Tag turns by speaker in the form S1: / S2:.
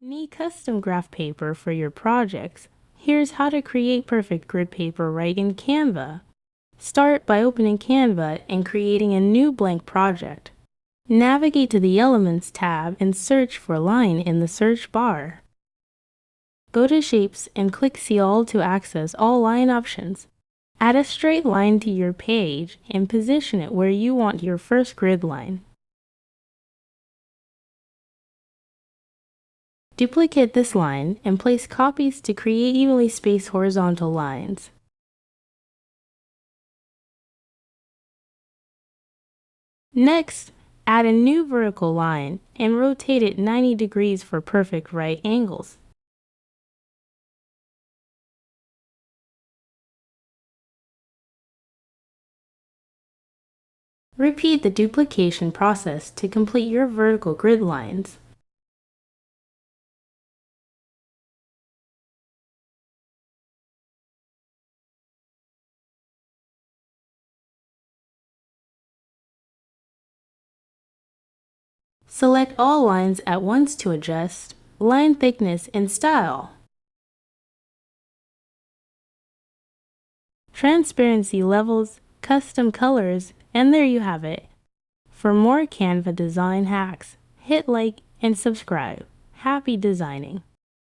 S1: Need custom graph paper for your projects? Here's how to create perfect grid paper right in Canva. Start by opening Canva and creating a new blank project. Navigate to the Elements tab and search for line in the search bar. Go to Shapes and click See All to access all line options. Add a straight line to your page and position it where you want your first grid line. Duplicate this line and place copies to create evenly spaced horizontal lines. Next, add a new vertical line and rotate it 90 degrees for perfect right angles. Repeat the duplication process to complete your vertical grid lines. Select all lines at once to adjust line thickness and style. Transparency levels, custom colors, and there you have it. For more Canva design hacks, hit like and subscribe. Happy designing!